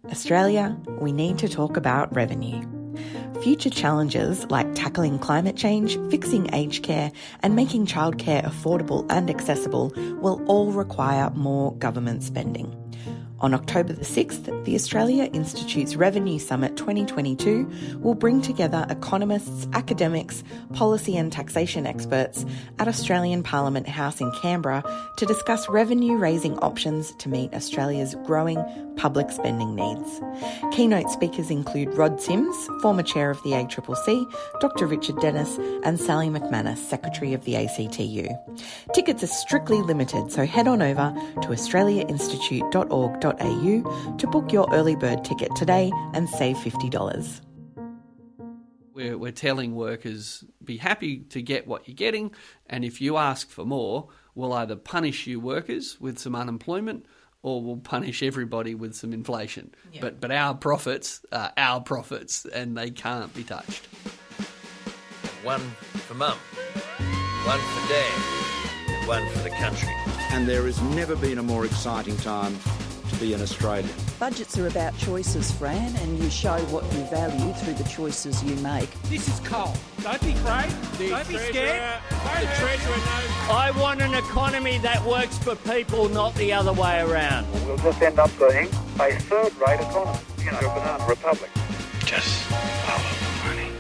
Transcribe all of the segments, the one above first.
Australia, we need to talk about revenue. Future challenges like tackling climate change, fixing aged care, and making childcare affordable and accessible will all require more government spending. On October the 6th, the Australia Institute's Revenue Summit 2022 will bring together economists, academics, policy and taxation experts at Australian Parliament House in Canberra to discuss revenue-raising options to meet Australia's growing public spending needs. Keynote speakers include Rod Sims, former chair of the ACCC, Dr Richard Dennis, and Sally McManus, secretary of the ACTU. Tickets are strictly limited, so head on over to australiainstitute.org.au to book your early bird ticket today and save $50. We're telling workers, be happy to get what you're getting, and if you ask for more, we'll either punish you workers with some unemployment or we'll punish everybody with some inflation. Yeah. But our profits are our profits and they can't be touched. One for Mum, one for Dad, and one for the country. And there has never been a more exciting time to be an Australian. Budgets are about choices, Fran, and you show what you value through the choices you make. This is coal. Don't be afraid. Don't be scared. The Treasurer knows. I want an economy that works for people, not the other way around. We'll just end up being a third-rate economy, a banana republic. Just follow the money.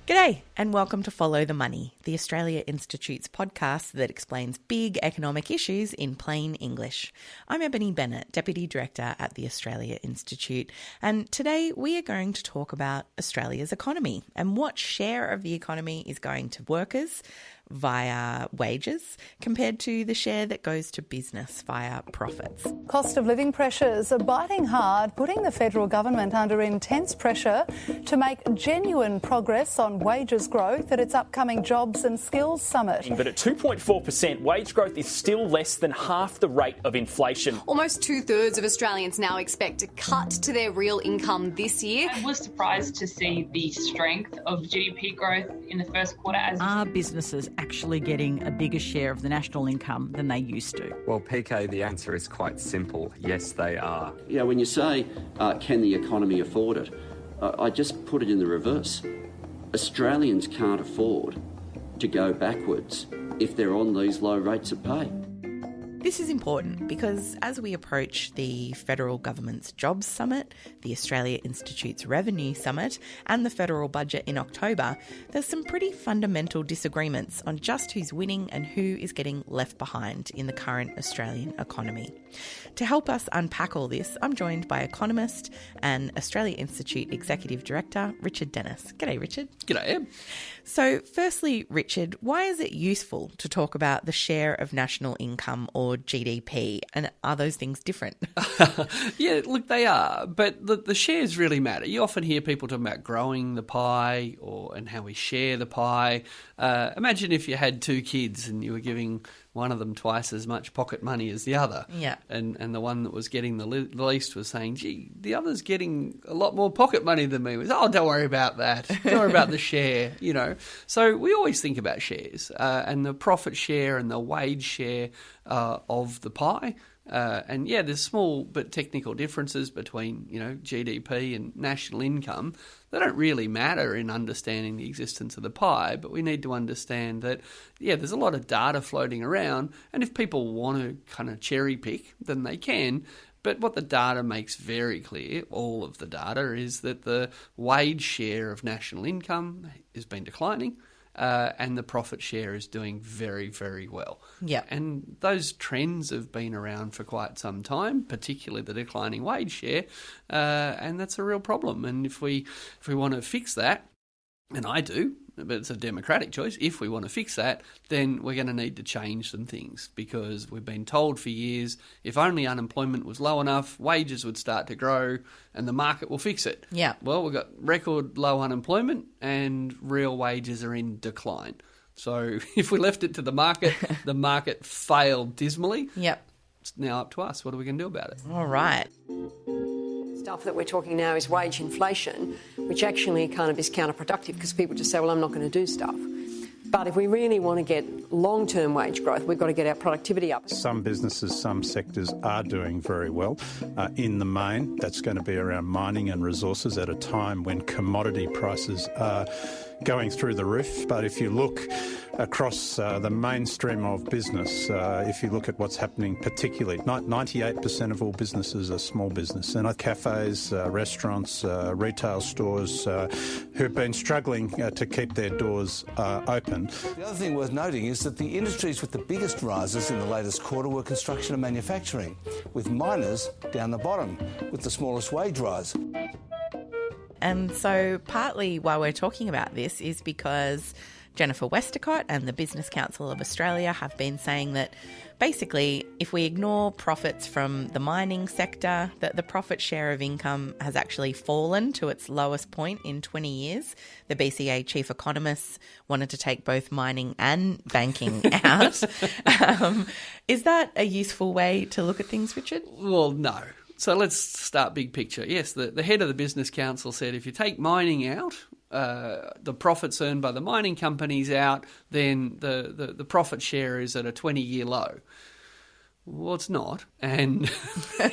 G'day and welcome to Follow the Money, the Australia Institute's podcast that explains big economic issues in plain English. I'm Ebony Bennett, Deputy Director at the Australia Institute, and today we are going to talk about Australia's economy and what share of the economy is going to workers via wages compared to the share that goes to business via profits. Cost of living pressures are biting hard, putting the federal government under intense pressure to make genuine progress on wages growth at its upcoming Jobs and Skills Summit. But at 2.4%, wage growth is still less than half the rate of inflation. Almost 2/3 of Australians now expect a cut to their real income this year. I was surprised to see the strength of GDP growth in the first quarter. Are businesses actually getting a bigger share of the national income than they used to? Well, PK, the answer is quite simple. Yes, they are. Yeah, when you say, can the economy afford it, I just put it in the reverse. Australians can't afford to go backwards if they're on these low rates of pay. This is important because as we approach the federal government's Jobs Summit, the Australia Institute's Revenue Summit, and the federal budget in October, there's some pretty fundamental disagreements on just who's winning and who is getting left behind in the current Australian economy. To help us unpack all this, I'm joined by economist and Australia Institute Executive Director, Richard Dennis. G'day, Richard. G'day, Eb. So, firstly, Richard, why is it useful to talk about the share of national income or GDP, and are those things different? Yeah, look, they are, but the shares really matter. You often hear people talking about growing the pie and how we share the pie. Imagine if you had two kids and you were giving one of them twice as much pocket money as the other. Yeah. And the one that was getting the least was saying, gee, the other's getting a lot more pocket money than me. Oh, don't worry about that. Don't worry about the share, So we always think about shares and the profit share and the wage share of the pie. And yeah, there's small but technical differences between, GDP and national income. They don't really matter in understanding the existence of the pie, but we need to understand that, there's a lot of data floating around, and if people want to kind of cherry pick, then they can. But what the data makes very clear, all of the data, is that the wage share of national income has been declining. And the profit share is doing very, very well. Yeah. And those trends have been around for quite some time, particularly the declining wage share, and that's a real problem. And if we want to fix that, and I do, but it's a democratic choice, if we want to fix that, then we're going to need to change some things, because we've been told for years if only unemployment was low enough, wages would start to grow and the market will fix it. Yeah. Well, we've got record low unemployment and real wages are in decline. So if we left it to the market failed dismally. Yep. It's now up to us. What are we going to do about it? All right. Stuff that we're talking now is wage inflation, which actually kind of is counterproductive because people just say, well, I'm not going to do stuff. But if we really want to get long-term wage growth, we've got to get our productivity up. Some businesses, some sectors are doing very well. In the main, that's going to be around mining and resources at a time when commodity prices are going through the roof. But if you look across the mainstream of business, if you look at what's happening, particularly 98% of all businesses are small business, and cafes, restaurants, retail stores who've been struggling to keep their doors open. The other thing worth noting is that the industries with the biggest rises in the latest quarter were construction and manufacturing, with miners down the bottom, with the smallest wage rise. And so partly why we're talking about this is because Jennifer Westacott and the Business Council of Australia have been saying that basically if we ignore profits from the mining sector, that the profit share of income has actually fallen to its lowest point in 20 years. The BCA chief economist wanted to take both mining and banking out. Is that a useful way to look at things, Richard? Well, no. So let's start big picture. Yes, the head of the Business Council said if you take mining out, the profits earned by the mining companies out, then the profit share is at a 20-year low. Well, it's not, and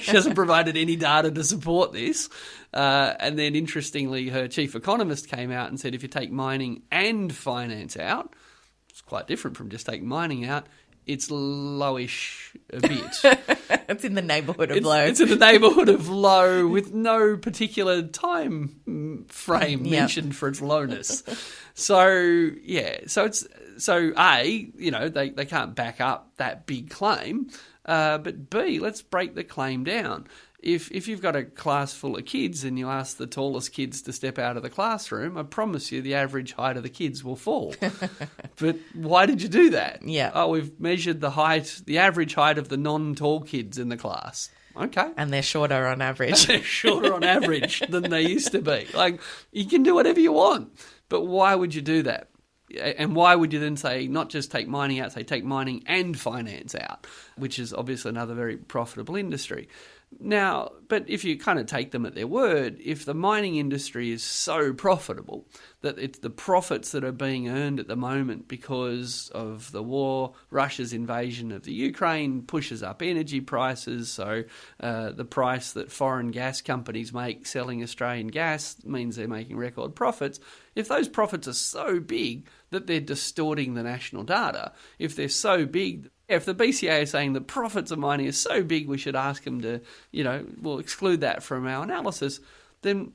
she hasn't provided any data to support this. And then, interestingly, her chief economist came out and said if you take mining and finance out, it's quite different from just taking mining out, it's lowish a bit. It's in the neighbourhood of low. It's in the neighbourhood of low with no particular time frame mentioned for its lowness. So, yeah. So A, they can't back up that big claim. But B, let's break the claim down. If you've got a class full of kids and you ask the tallest kids to step out of the classroom, I promise you the average height of the kids will fall. But why did you do that? Yeah. Oh, we've measured the average height of the non-tall kids in the class. Okay. And they're shorter on average. They're shorter on average than they used to be. Like, you can do whatever you want, but why would you do that? And why would you then say not just take mining out, say take mining and finance out, which is obviously another very profitable industry. Now, but if you kind of take them at their word, if the mining industry is so profitable that it's the profits that are being earned at the moment because of the war, Russia's invasion of the Ukraine pushes up energy prices, so the price that foreign gas companies make selling Australian gas means they're making record profits. If those profits are so big that they're distorting the national data, if they're so big, if the BCA is saying the profits of mining are so big we should ask them to, we'll exclude that from our analysis, then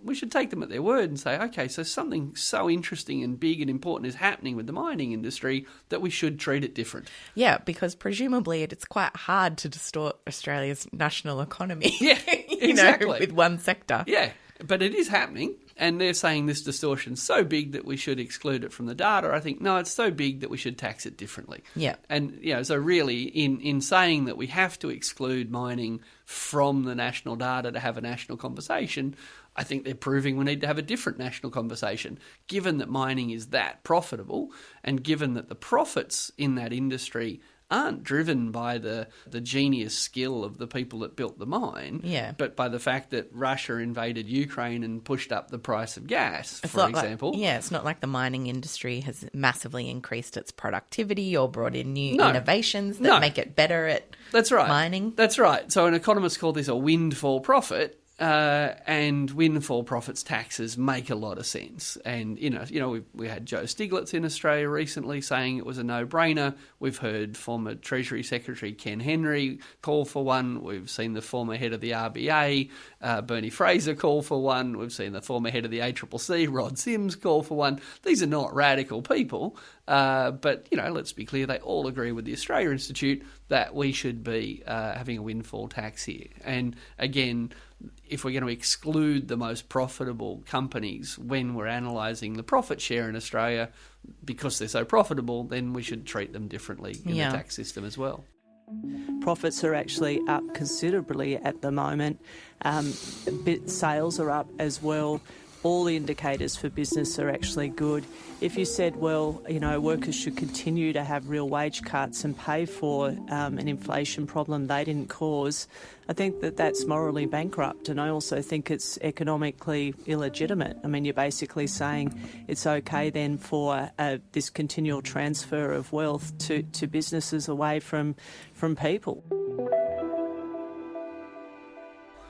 we should take them at their word and say, okay, so something so interesting and big and important is happening with the mining industry that we should treat it different. Yeah, because presumably it's quite hard to distort Australia's national economy. Yeah, exactly. With one sector. Yeah, but it is happening. And they're saying this distortion's so big that we should exclude it from the data. I think, no, it's so big that we should tax it differently. Yeah. And, so really, in saying that we have to exclude mining from the national data to have a national conversation, I think they're proving we need to have a different national conversation, given that mining is that profitable and given that the profits in that industry aren't driven by the genius skill of the people that built the mine, but by the fact that Russia invaded Ukraine and pushed up the price of gas, for example. It's not like the mining industry has massively increased its productivity or brought in new innovations that make it better at mining. That's right. So an economist called this a windfall profit. And windfall profits taxes make a lot of sense. And, we had Joe Stiglitz in Australia recently saying it was a no-brainer. We've heard former Treasury Secretary Ken Henry call for one. We've seen the former head of the RBA, Bernie Fraser, call for one. We've seen the former head of the ACCC, Rod Sims, call for one. These are not radical people. But, let's be clear, they all agree with the Australia Institute that we should be having a windfall tax here. And, again, if we're going to exclude the most profitable companies when we're analysing the profit share in Australia because they're so profitable, then we should treat them differently in the tax system as well. Profits are actually up considerably at the moment. Sales are up as well. all the indicators for business are actually good. If you said, well, workers should continue to have real wage cuts and pay for an inflation problem they didn't cause, I think that that's morally bankrupt, and I also think it's economically illegitimate. I mean, you're basically saying it's okay then for this continual transfer of wealth to businesses away from people.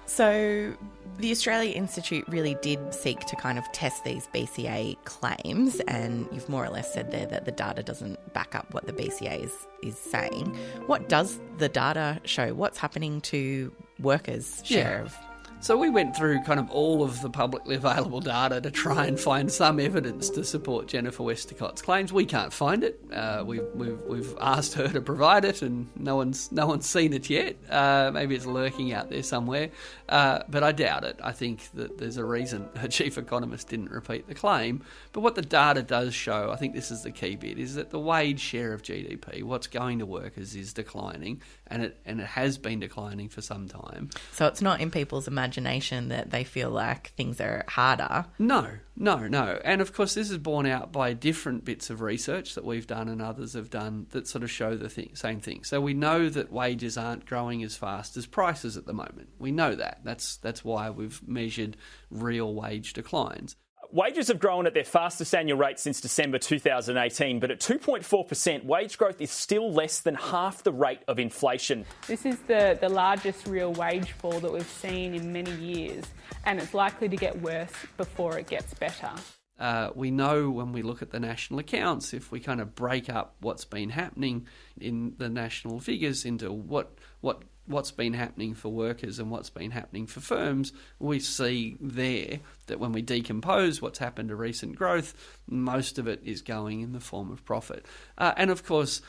So the Australia Institute really did seek to kind of test these BCA claims, and you've more or less said there that the data doesn't back up what the BCA is saying. What does the data show? What's happening to workers' share of... So we went through kind of all of the publicly available data to try and find some evidence to support Jennifer Westacott's claims. We can't find it. We've asked her to provide it, and no one's seen it yet. Maybe it's lurking out there somewhere, but I doubt it. I think that there's a reason her chief economist didn't repeat the claim. But what the data does show, I think this is the key bit, is that the wage share of GDP, what's going to workers, is declining, and it has been declining for some time. So it's not in people's imagination that they feel like things are harder. No. And of course, this is borne out by different bits of research that we've done and others have done that sort of show the same thing. So we know that wages aren't growing as fast as prices at the moment. We know that. That's why we've measured real wage declines. Wages have grown at their fastest annual rate since December 2018, but at 2.4%, wage growth is still less than half the rate of inflation. This is the largest real wage fall that we've seen in many years, and it's likely to get worse before it gets better. We know when we look at the national accounts, if we kind of break up what's been happening in the national figures into what's been happening for workers and what's been happening for firms, we see there that when we decompose what's happened to recent growth, most of it is going in the form of profit. And of course,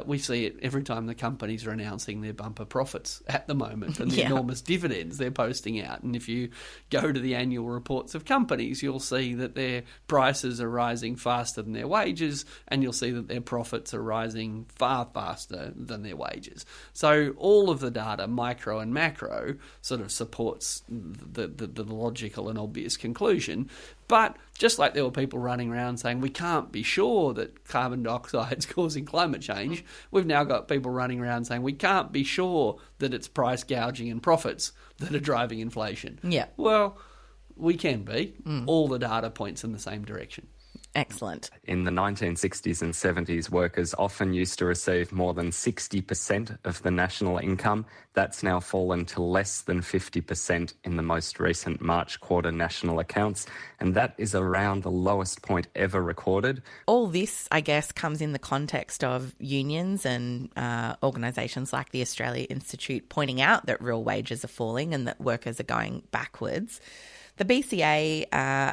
we see it every time the companies are announcing their bumper profits at the moment and the enormous dividends they're posting out. And if you go to the annual reports of companies, you'll see that their prices are rising faster than their wages, and you'll see that their profits are rising far faster than their wages. So all of the data, micro and macro, sort of supports the logical and obvious conclusion. But just like there were people running around saying we can't be sure that carbon dioxide is causing climate change, we've now got people running around saying we can't be sure that it's price gouging and profits that are driving inflation. Yeah. Well, we can be. All the data points in the same direction. Excellent. In the 1960s and 70s, workers often used to receive more than 60% of the national income. That's now fallen to less than 50% in the most recent March quarter national accounts, and that is around the lowest point ever recorded. All this, I guess, comes in the context of unions and organisations like the Australia Institute pointing out that real wages are falling and that workers are going backwards. The BCA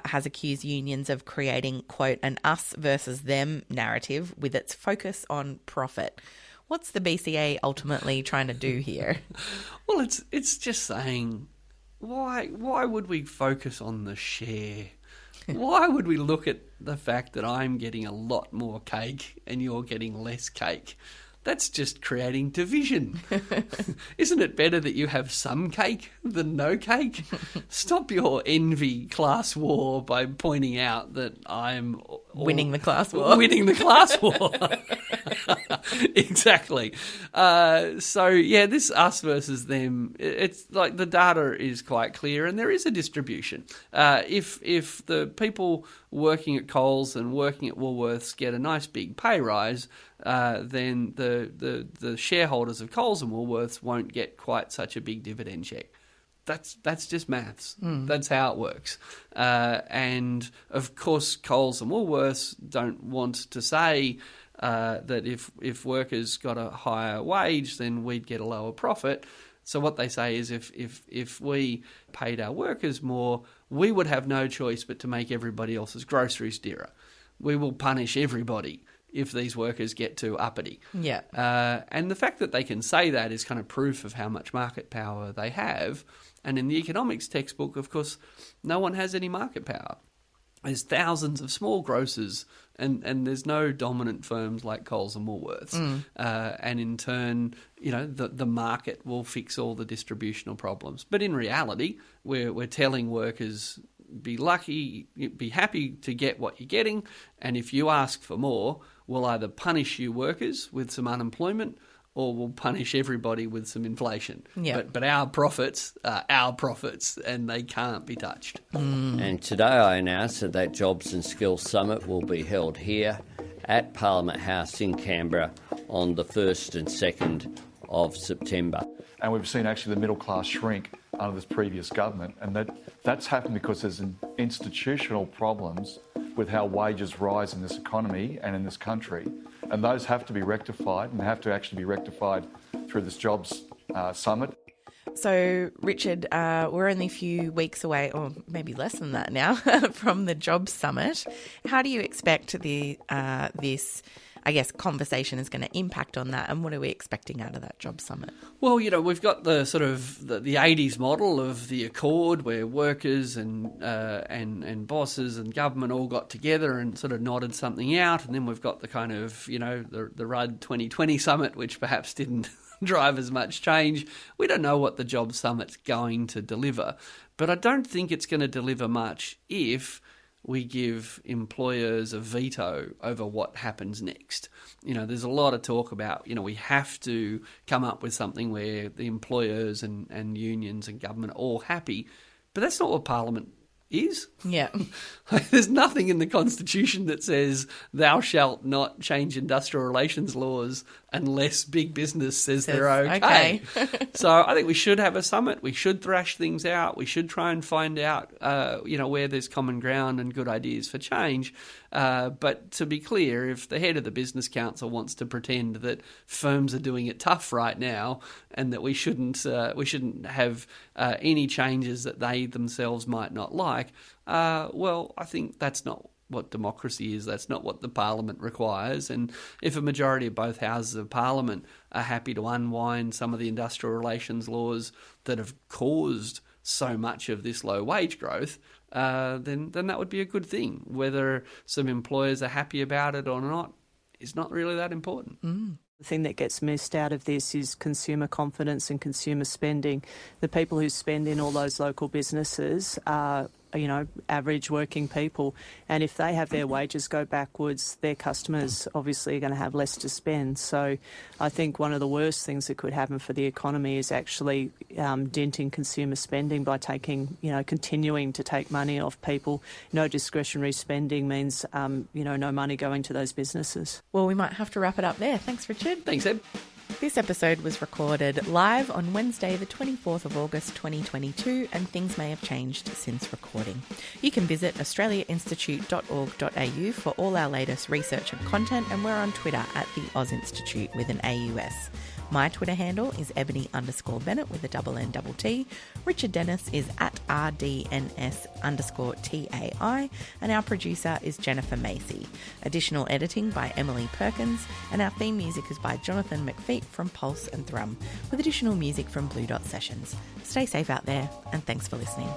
has accused unions of creating, quote, an us versus them narrative with its focus on profit. What's the BCA ultimately trying to do here? Well, it's just saying, why would we focus on the share? Why would we look at the fact that I'm getting a lot more cake and you're getting less cake? That's just creating division. Isn't it better that you have some cake than no cake? Stop your envy class war by pointing out that I'm... winning the class war. Winning the class war. Exactly. This us versus them, it's like the data is quite clear and there is a distribution. If the people working at Coles and working at Woolworths get a nice big pay rise, then the shareholders of Coles and Woolworths won't get quite such a big dividend check. That's just maths. That's how it works. And of course, Coles and Woolworths don't want to say that if workers got a higher wage, then we'd get a lower profit. So what they say is if we paid our workers more, we would have no choice but to make everybody else's groceries dearer. We will punish everybody if these workers get too uppity. Yeah. And the fact that they can say that is kind of proof of how much market power they have. And in the economics textbook, of course, no one has any market power. There's thousands of small grocers and there's no dominant firms like Coles and Woolworths. And in turn, the market will fix all the distributional problems. But in reality, we're telling workers be lucky, be happy to get what you're getting, and if you ask for more, we'll either punish you workers with some unemployment or we'll punish everybody with some inflation. Yep. But our profits are our profits and they can't be touched. And today I announced that Jobs and Skills Summit will be held here at Parliament House in Canberra on the 1st and 2nd of September. And we've seen actually the middle class shrink under this previous government, and that's happened because there's institutional problems with how wages rise in this economy and in this country, and those have to be rectified and have to actually be rectified through this Jobs Summit. So, Richard, we're only a few weeks away, or maybe less than that now, from the Jobs Summit. How do you expect this, I guess, conversation is going to impact on that, and what are we expecting out of that Jobs Summit? Well, we've got the sort of the 80s model of the Accord, where workers and bosses and government all got together and sort of nodded something out, and then we've got the kind of the Rudd 2020 summit, which perhaps didn't drive as much change. We don't know what the Jobs Summit's going to deliver, but I don't think it's going to deliver much if we give employers a veto over what happens next. There's a lot of talk about, we have to come up with something where the employers and unions and government are all happy, but that's not what Parliament is. Yeah. There's nothing in the Constitution that says thou shalt not change industrial relations laws unless big business says they're okay. So I think we should have a summit. We should thrash things out. We should try and find out, where there's common ground and good ideas for change. But to be clear, if the head of the Business Council wants to pretend that firms are doing it tough right now and that we shouldn't have any changes that they themselves might not like, well, I think that's not what democracy is. That's not what the Parliament requires. And if a majority of both houses of Parliament are happy to unwind some of the industrial relations laws that have caused so much of this low wage growth, then that would be a good thing. Whether some employers are happy about it or not is not really that important. The thing that gets missed out of this is consumer confidence and consumer spending. The people who spend in all those local businesses are, average working people. And if they have their wages go backwards, their customers obviously are going to have less to spend. So I think one of the worst things that could happen for the economy is actually denting consumer spending by continuing to take money off people. No discretionary spending means, no money going to those businesses. Well, we might have to wrap it up there. Thanks, Richard. Thanks, Ed. This episode was recorded live on Wednesday, the 24th of August 2022, and things may have changed since recording. You can visit australiainstitute.org.au for all our latest research and content, and we're on Twitter at the Oz Institute with an AUS. My Twitter handle is Ebony_Bennett with a NNT. Richard Dennis is at RDNS_TAI, and our producer is Jennifer Macy. Additional editing by Emily Perkins, and our theme music is by Jonathan McPhee from Pulse and Thrum, with additional music from Blue Dot Sessions. Stay safe out there, and thanks for listening.